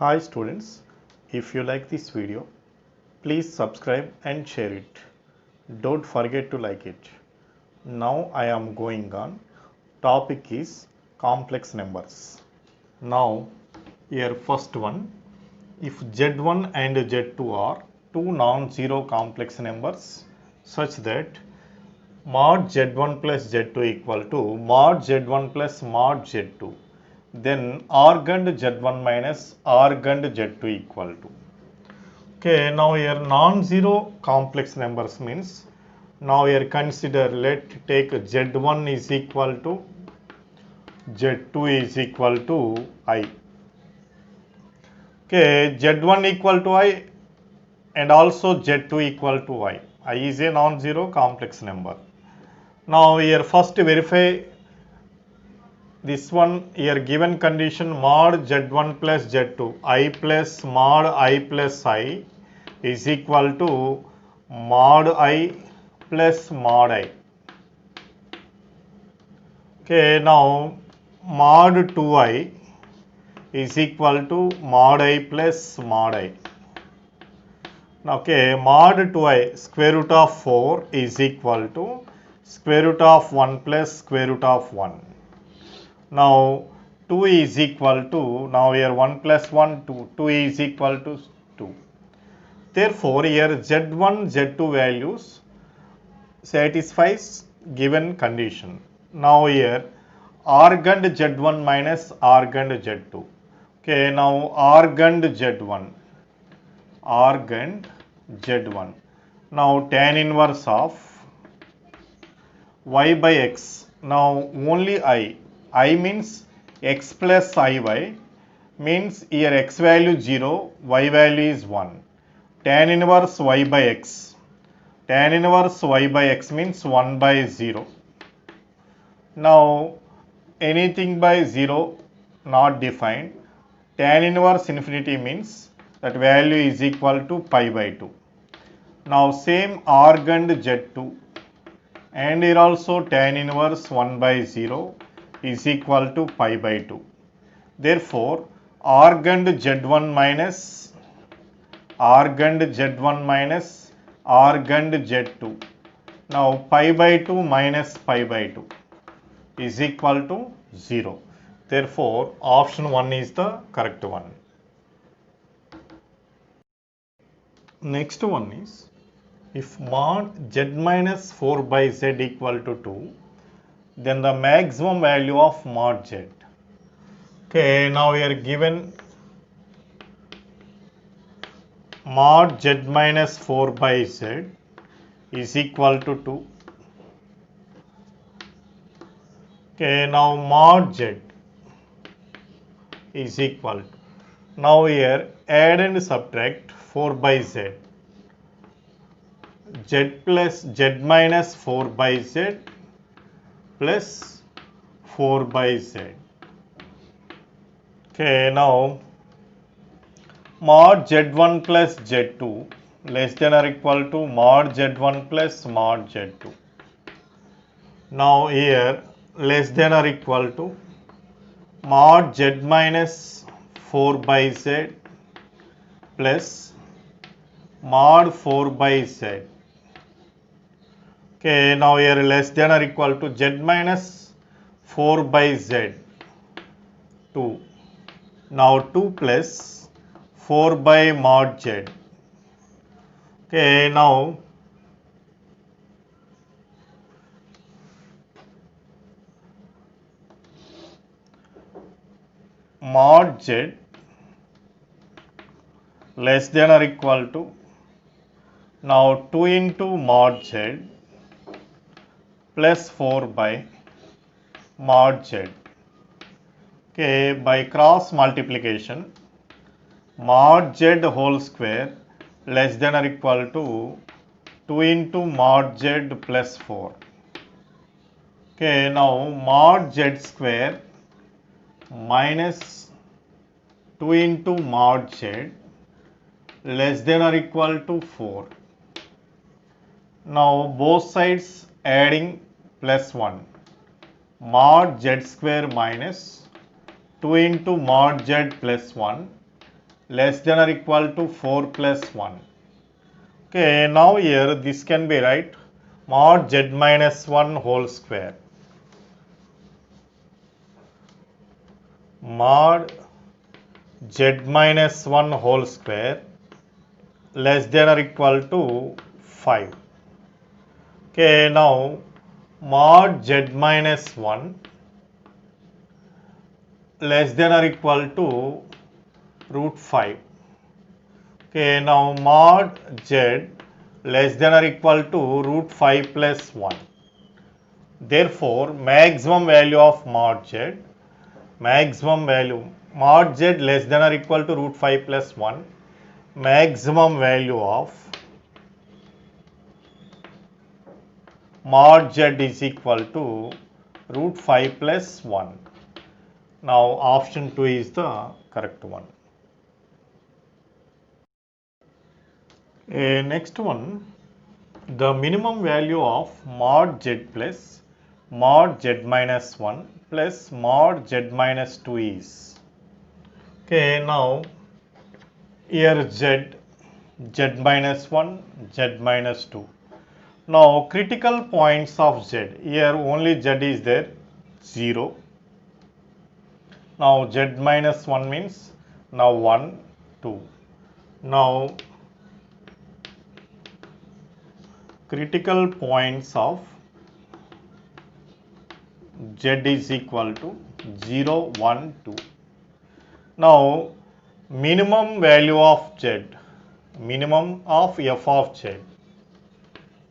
Hi students, if you like this video, please subscribe and share it. Don't forget to like it. Now I am going on. Topic is complex numbers. Now here first one, if Z1 and Z2 are two non-zero complex numbers such that mod Z1 plus Z2 equal to mod Z1 plus mod Z2, then arg and Z1 minus arg and Z2 equal to. Okay, now here non-zero complex numbers means, now here consider, let take Z1 is equal to Z2 is equal to I. Okay, Z1 equal to I and also Z2 equal to I. I is a non-zero complex number. Now here first verify this one, here given condition mod Z1 plus Z2, I plus mod I plus I is equal to mod I plus mod I. Okay, now mod 2I is equal to mod I plus mod I. Okay, mod 2I square root of 4 is equal to square root of 1 plus square root of 1. Now 2 is equal to, now here 1 plus 1, 2, 2 is equal to 2. Therefore, here Z1, Z2 values satisfies given condition. Now here arg and Z1 minus arg and Z2. Okay, now arg and Z1, arg and Z1. Now tan inverse of y by x. Now only I means x plus iy means here x value 0, y value is 1. Tan inverse y by x. Tan inverse y by x means 1 by 0. Now anything by 0 not defined. Tan inverse infinity means that value is equal to pi by 2. Now same arg and Z2 and here also tan inverse 1 by 0 is equal to pi by 2. Therefore, arg and Z1 minus arg and Z1 minus arg and Z2. Now pi by 2 minus pi by 2 is equal to 0. Therefore, option 1 is the correct one. Next one is, if mod Z minus 4 by Z equal to 2, then the maximum value of mod Z. Okay, now we are given mod Z minus 4 by Z is equal to 2. Okay, now mod Z is equal to, now here add and subtract 4 by Z. Z plus Z minus 4 by Z plus 4 by Z. Okay, now mod Z1 plus Z2 less than or equal to mod Z1 plus mod Z2. Now here less than or equal to mod Z minus 4 by Z plus mod 4 by Z. Okay, now here less than or equal to Z minus 4 by Z 2. Now 2 plus 4 by mod Z. Okay, now mod Z less than or equal to, now 2 into mod Z plus 4 by mod Z. Okay, by cross multiplication, mod Z whole square less than or equal to 2 into mod Z plus 4. Okay, now mod Z square minus 2 into mod Z less than or equal to 4. Now both sides adding plus 1. Mod Z square minus 2 into mod Z plus 1 less than or equal to 4 plus 1. Okay, now here this can be right mod z minus 1 whole square. Mod z minus 1 whole square less than or equal to 5. Okay, now mod z minus 1 less than or equal to root 5. Okay, now mod z less than or equal to root 5 plus 1. Therefore, maximum value of mod z, maximum value mod z less than or equal to root 5 plus 1, maximum value of mod z is equal to root 5 plus 1. Now option 2 is the correct one. Next one, the minimum value of mod z plus mod z minus 1 plus mod z minus 2 is. Okay, now here z minus 1, z minus 2. Now critical points of z, here only z is there, 0. Now z minus 1 means now 1, 2. Now critical points of z is equal to 0, 1, 2. Now minimum value of z, minimum of f of z.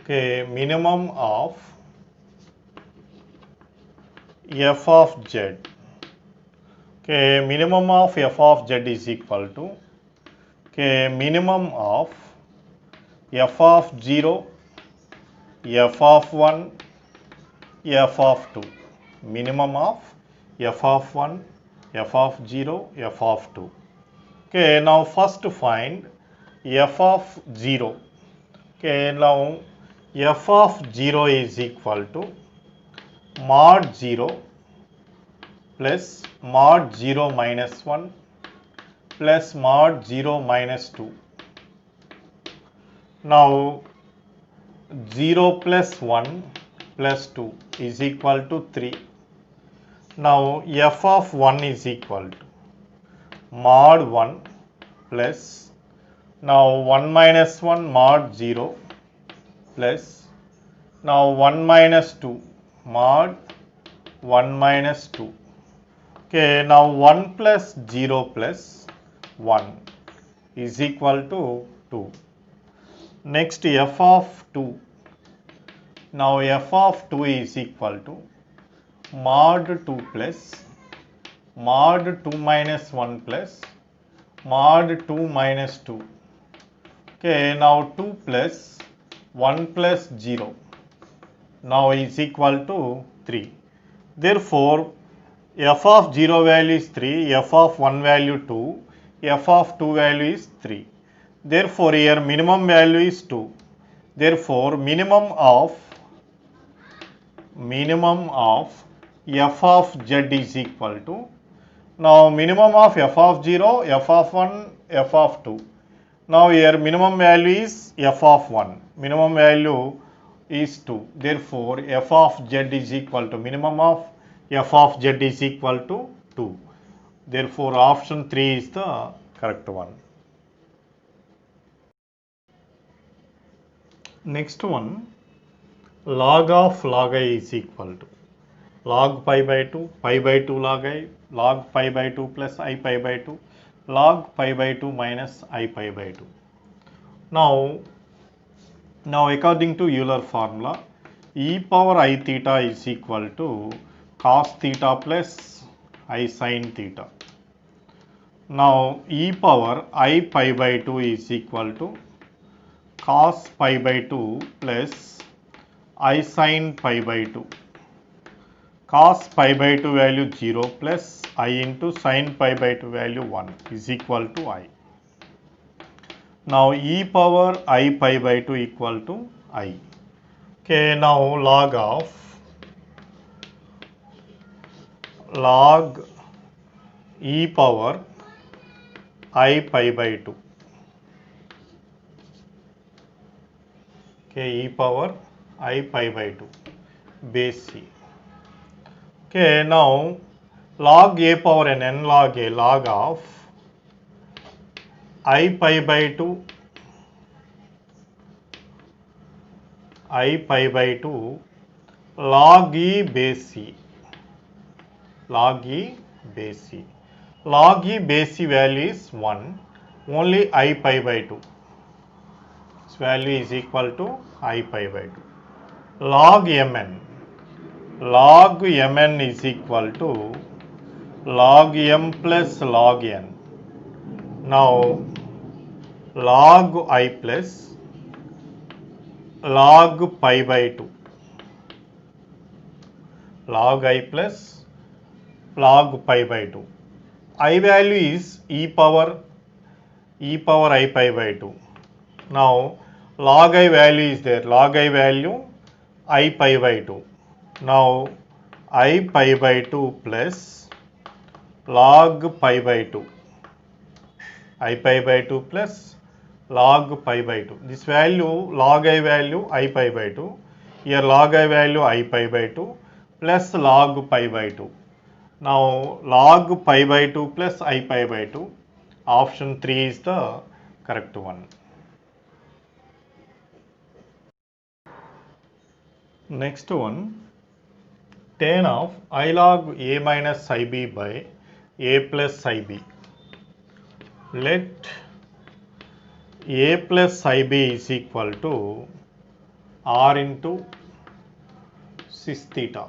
Okay, minimum of f of z. Okay, minimum of f of z is equal to, okay, minimum of f of 0, f of 1, f of 2. Minimum of f of 1, f of 0, f of 2. Okay, now first find f of 0. Okay, now f of 0 is equal to mod 0 plus mod 0 minus 1 plus mod 0 minus 2. Now 0 plus 1 plus 2 is equal to 3. Now f of 1 is equal to mod 1 plus, now 1 minus 1 mod 0 plus, now 1 minus 2 mod 1 minus 2. Okay, now 1 plus 0 plus 1 is equal to 2. Next f of 2. Now f of 2 is equal to mod 2 plus mod 2 minus 1 plus mod 2 minus 2. Okay, now 2 plus 1 plus 0 now is equal to 3. Therefore, f of 0 value is 3, f of 1 value 2, f of 2 value is 3. Therefore, here minimum value is 2. Therefore, minimum of f of z is equal to, now minimum of f of 0, f of 1, f of 2. Now here minimum value is f of 1, minimum value is 2. Therefore, f of z is equal to, minimum of f of z is equal to 2. Therefore, option 3 is the correct one. Next one, log of log I is equal to log pi by 2 log I, log pi by 2 plus I pi by 2, log pi by 2 minus I pi by 2. Now according to Euler formula, e power I theta is equal to cos theta plus I sin theta. Now e power I pi by 2 is equal to cos pi by 2 plus I sin pi by 2. Cos pi by 2 value 0 plus I into sin pi by 2 value 1 is equal to I. Now e power I pi by 2 equal to I. Okay, now log e power I pi by 2. Okay, e power I pi by 2 base c. Okay, now log a power n log a log of I pi by 2 I pi by 2 log e base c. Log e base c. Log e base c value is 1, only I pi by 2. Its value is equal to I pi by 2. Log mn. Log mn is equal to log m plus log n. Now log I plus log pi by 2. Log I plus log pi by 2. I value is e power I pi by 2. Now log I value is there. Log I value I pi by 2. Now I pi by 2 plus log pi by 2. I pi by 2 plus log pi by 2. This value log I value I pi by 2. Here log I value I pi by 2 plus log pi by 2. Now log pi by 2 plus I pi by 2. Option 3 is the correct one. Next one, tan of I log a minus ib by a plus ib. Let a plus ib is equal to r into cis theta.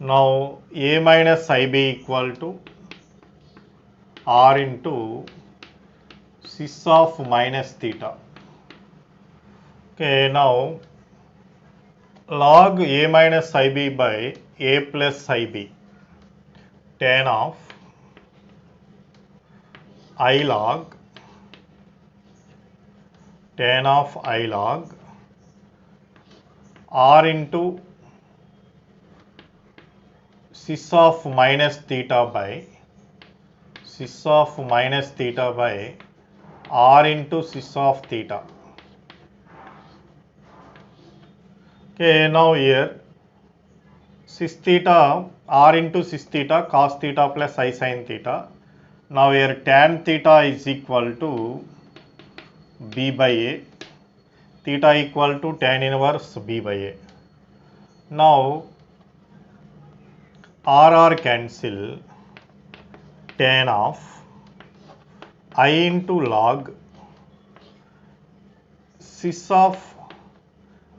Now a minus ib equal to r into cis of minus theta. Okay, now log a minus ib by a plus ib, tan of I log r into cis of minus theta by r into cis of theta. Okay, now here cis theta, r into cis theta cos theta plus I sin theta. Now here tan theta is equal to b by a, theta equal to tan inverse b by a. Now r cancel, tan of I into log cis of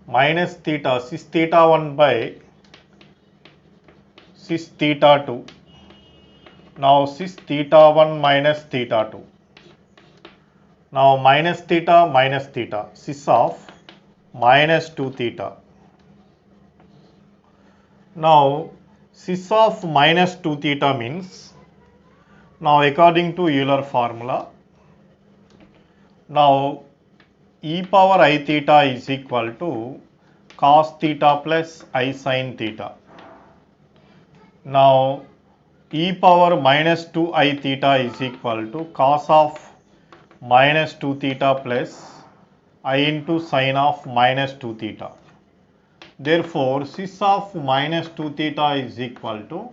minus theta, cis theta 1 by cis theta 2. Now cis theta 1 minus theta 2. Now minus theta, cis of minus 2 theta. Now cis of minus 2 theta means, now according to Euler formula, now e power I theta is equal to cos theta plus I sin theta. Now e power minus 2 I theta is equal to cos of minus 2 theta plus I into sin of minus 2 theta. Therefore, cis of minus 2 theta is equal to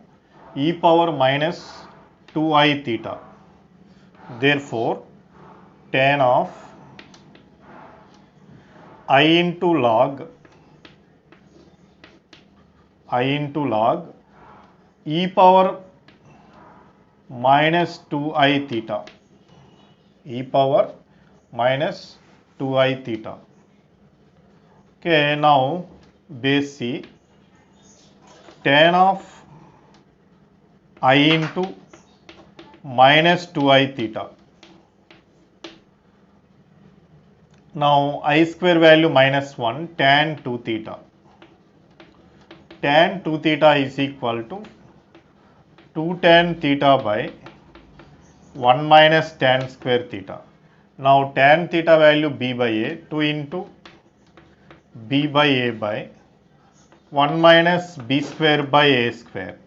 e power minus 2 I theta. Therefore, tan of I into log e power minus 2I theta, e power minus 2I theta. Okay, now base C, tan of I into minus 2I theta. Now I square value minus 1, tan 2 theta. Tan 2 theta is equal to 2 tan theta by 1 minus tan square theta. Now tan theta value b by a, 2 into b by a by 1 minus b square by a square.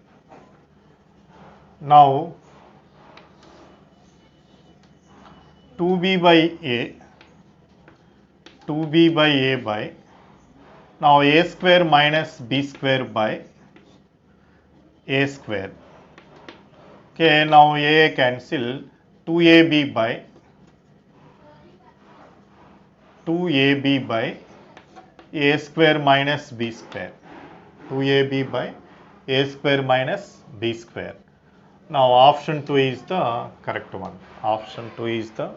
Now 2b by a, 2b by a by, now a square minus b square by a square. Okay, now a cancel, 2ab by 2ab by a square minus b square, 2ab by a square minus b square. Now option 2 is the correct one. Option 2 is the